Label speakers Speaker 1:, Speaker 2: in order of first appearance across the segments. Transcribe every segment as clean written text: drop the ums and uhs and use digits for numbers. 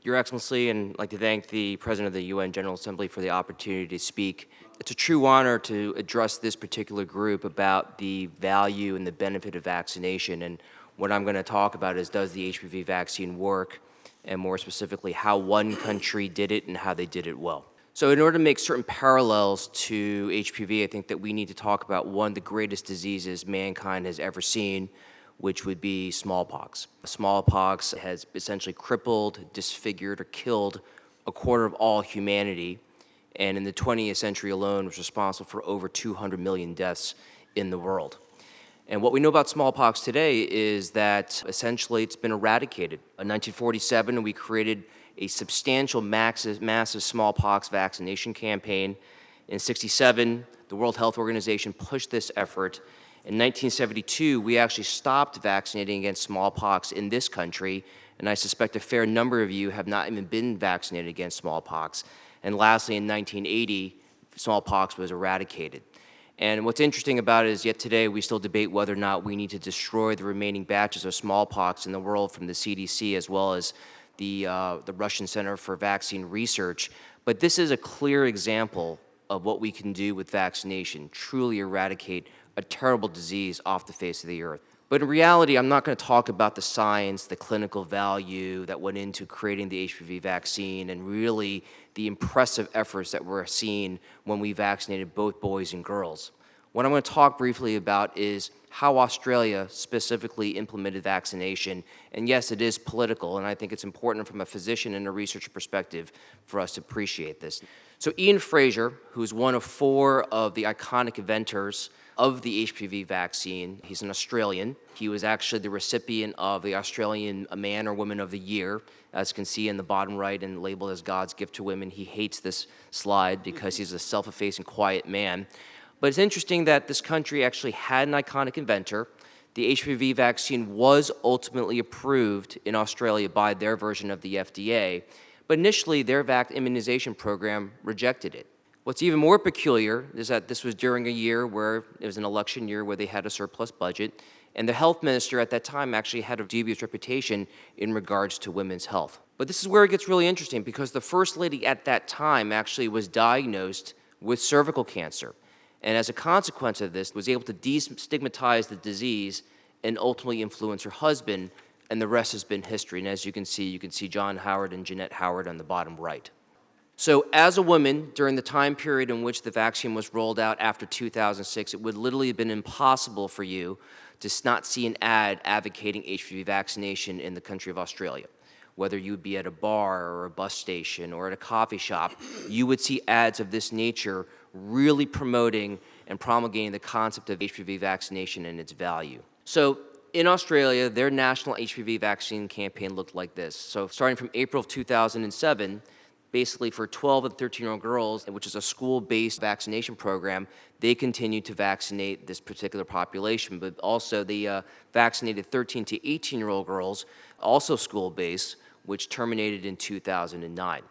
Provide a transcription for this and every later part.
Speaker 1: Your Excellency, and I'd like to thank the President of the UN General Assembly for the opportunity to speak. It's a true honor to address this particular group about the value and the benefit of vaccination. And what I'm going to talk about is, does the HPV vaccine work? And more specifically, how one country did it and how they did it well. So in order to make certain parallels to HPV, I think that we need to talk about one of the greatest diseases mankind has ever seen, which would be smallpox. Smallpox has essentially crippled, disfigured, or killed a quarter of all humanity, and in the 20th century alone was responsible for over 200 million deaths in the world. And what we know about smallpox today is that essentially it's been eradicated. In 1947, we created a substantial, massive smallpox vaccination campaign. In '67, the World Health Organization pushed this effort. In 1972, we actually stopped vaccinating against smallpox in this country, and I suspect a fair number of you have not even been vaccinated against smallpox. And lastly, in 1980, smallpox was eradicated. And what's interesting about it is yet today we still debate whether or not we need to destroy the remaining batches of smallpox in the world from the CDC as well as the Russian Center for Vaccine Research. But this is a clear example of what we can do with vaccination, truly eradicate a terrible disease off the face of the earth. But in reality, I'm not going to talk about the science, the clinical value that went into creating the HPV vaccine and really the impressive efforts that were seen when we vaccinated both boys and girls. What I'm going to talk briefly about is how Australia specifically implemented vaccination. And yes, it is political, and I think it's important from a physician and a researcher perspective for us to appreciate this. So Ian Fraser, who's one of 4 of the iconic inventors of the HPV vaccine, he's an Australian. He was actually the recipient of the Australian Man or Woman of the Year, as you can see in the bottom right, and labeled as God's gift to women. He hates this slide because he's a self-effacing, quiet man. But it's interesting that this country actually had an iconic inventor. The HPV vaccine was ultimately approved in Australia by their version of the FDA, but initially their immunization program rejected it. What's even more peculiar is that this was during a year where it was an election year where they had a surplus budget, and the health minister at that time actually had a dubious reputation in regards to women's health. But this is where it gets really interesting, because the first lady at that time actually was diagnosed with cervical cancer, and as a consequence of this was able to destigmatize the disease and ultimately influence her husband, and the rest has been history. And as you can see John Howard and Jeanette Howard on the bottom right. So as a woman, during the time period in which the vaccine was rolled out after 2006, it would literally have been impossible for you to not see an ad advocating HPV vaccination in the country of Australia. Whether you would be at a bar or a bus station or at a coffee shop, you would see ads of this nature really promoting and promulgating the concept of HPV vaccination and its value. So in Australia, their national HPV vaccine campaign looked like this. So starting from April of 2007, basically for 12 and 13-year-old girls, which is a school-based vaccination program, they continued to vaccinate this particular population, but also they vaccinated 13 to 18-year-old girls, also school-based, which terminated in 2009.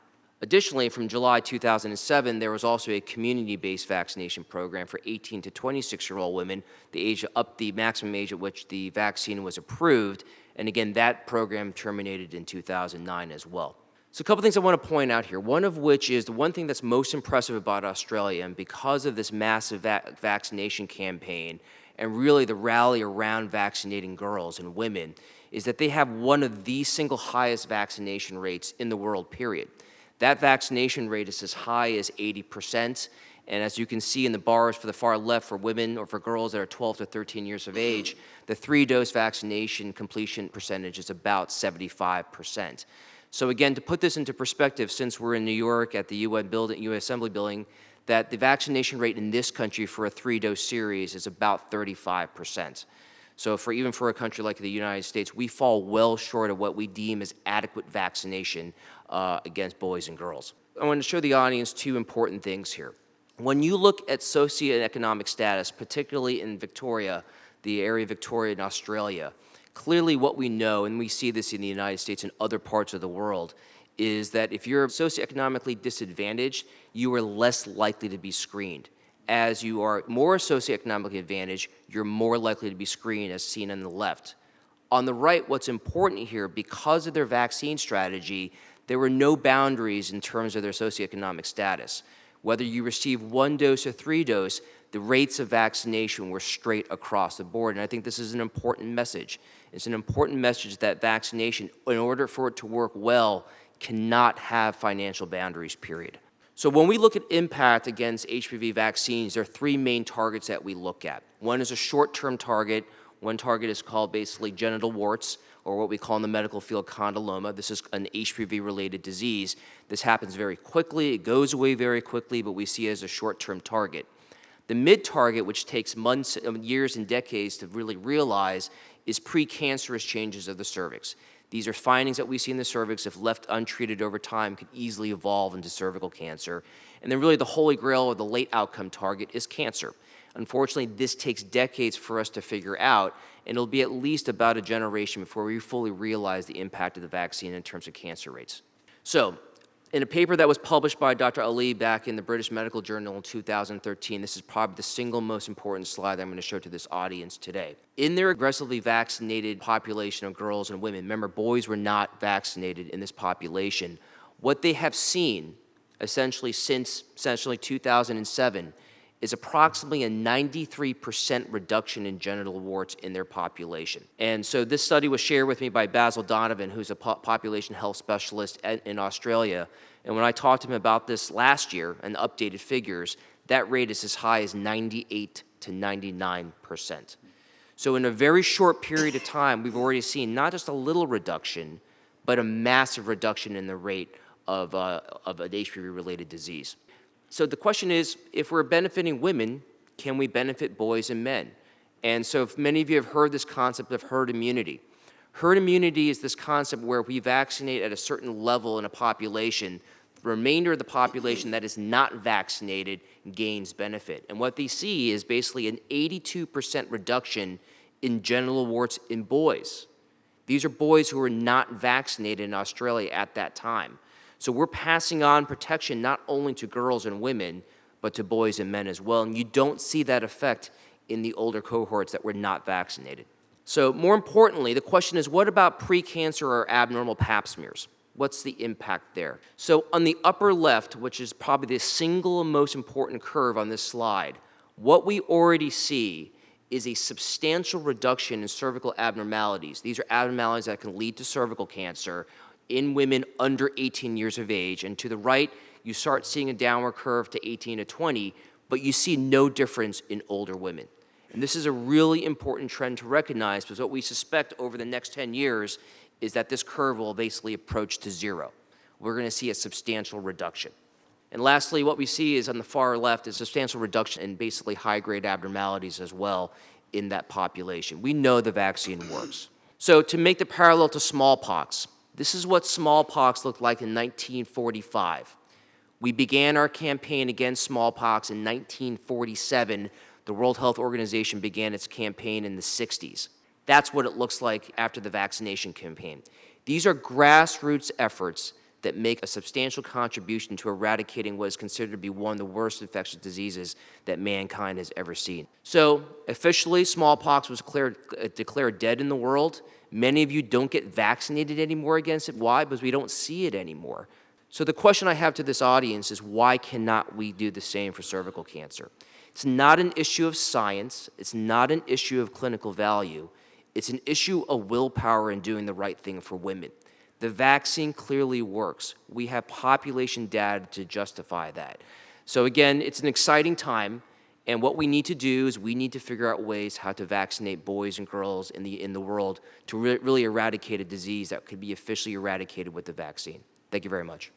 Speaker 1: Additionally, from July 2007, there was also a community-based vaccination program for 18 to 26-year-old women, the maximum age at which the vaccine was approved, and again, that program terminated in 2009 as well. So a couple things I want to point out here, one of which is the one thing that's most impressive about Australia, and because of this massive vaccination campaign and really the rally around vaccinating girls and women, is that they have one of the single highest vaccination rates in the world, period. That vaccination rate is as high as 80%, and as you can see in the bars for the far left for women or for girls that are 12 to 13 years of age, the 3-dose vaccination completion percentage is about 75%. So again, to put this into perspective, since we're in New York at the UN Assembly building, that the vaccination rate in this country for a 3-dose series is about 35%. So even for a country like the United States, we fall well short of what we deem as adequate vaccination against boys and girls. I want to show the audience 2 important things here. When you look at socioeconomic status, particularly in Victoria, the area of Victoria in Australia, clearly what we know, and we see this in the United States and other parts of the world, is that if you're socioeconomically disadvantaged, you are less likely to be screened. As you are more socioeconomically advantaged, you're more likely to be screened, as seen on the left. On the right, what's important here, because of their vaccine strategy, there were no boundaries in terms of their socioeconomic status. Whether you received 1 dose or 3 doses, the rates of vaccination were straight across the board. And I think this is an important message. It's an important message that vaccination, in order for it to work well, cannot have financial boundaries, period. So when we look at impact against HPV vaccines, there are 3 main targets that we look at. One is a short-term target. One target is called basically genital warts, or what we call in the medical field condyloma. This is an HPV-related disease. This happens very quickly. It goes away very quickly, but we see it as a short-term target. The mid-target, which takes months, years, and decades to really realize, is precancerous changes of the cervix. These are findings that we see in the cervix, if left untreated over time, could easily evolve into cervical cancer. And then really the holy grail, or the late outcome target, is cancer. Unfortunately, this takes decades for us to figure out, and it'll be at least about a generation before we fully realize the impact of the vaccine in terms of cancer rates. So, in a paper that was published by Dr. Ali back in the British Medical Journal in 2013, this is probably the single most important slide that I'm going to show to this audience today. In their aggressively vaccinated population of girls and women, remember, boys were not vaccinated in this population, what they have seen essentially since 2007 is approximately a 93% reduction in genital warts in their population. And so this study was shared with me by Basil Donovan, who's a population health specialist in Australia. And when I talked to him about this last year and updated figures, that rate is as high as 98 to 99%. So in a very short period of time, we've already seen not just a little reduction, but a massive reduction in the rate of an HPV-related disease. So the question is, if we're benefiting women, can we benefit boys and men? And so if many of you have heard this concept of herd immunity. Herd immunity is this concept where we vaccinate at a certain level in a population, the remainder of the population that is not vaccinated gains benefit. And what they see is basically an 82% reduction in genital warts in boys. These are boys who were not vaccinated in Australia at that time. So we're passing on protection not only to girls and women, but to boys and men as well. And you don't see that effect in the older cohorts that were not vaccinated. So more importantly, the question is, what about precancer or abnormal pap smears? What's the impact there? So on the upper left, which is probably the single most important curve on this slide, what we already see is a substantial reduction in cervical abnormalities. These are abnormalities that can lead to cervical cancer in women under 18 years of age. And to the right, you start seeing a downward curve to 18 to 20, but you see no difference in older women. And this is a really important trend to recognize, because what we suspect over the next 10 years is that this curve will basically approach to 0. We're going to see a substantial reduction. And lastly, what we see is on the far left is substantial reduction in basically high-grade abnormalities as well in that population. We know the vaccine works. So to make the parallel to smallpox, this is what smallpox looked like in 1945. We began our campaign against smallpox in 1947. The World Health Organization began its campaign in the 60s. That's what it looks like after the vaccination campaign. These are grassroots efforts that make a substantial contribution to eradicating what is considered to be one of the worst infectious diseases that mankind has ever seen. So officially, smallpox was declared dead in the world. Many of you don't get vaccinated anymore against it. Why? Because we don't see it anymore. So the question I have to this audience is, why cannot we do the same for cervical cancer? It's not an issue of science. It's not an issue of clinical value. It's an issue of willpower and doing the right thing for women. The vaccine clearly works. We have population data to justify that. So again, it's an exciting time. And what we need to do is we need to figure out ways how to vaccinate boys and girls in the world to really eradicate a disease that could be officially eradicated with the vaccine. Thank you very much.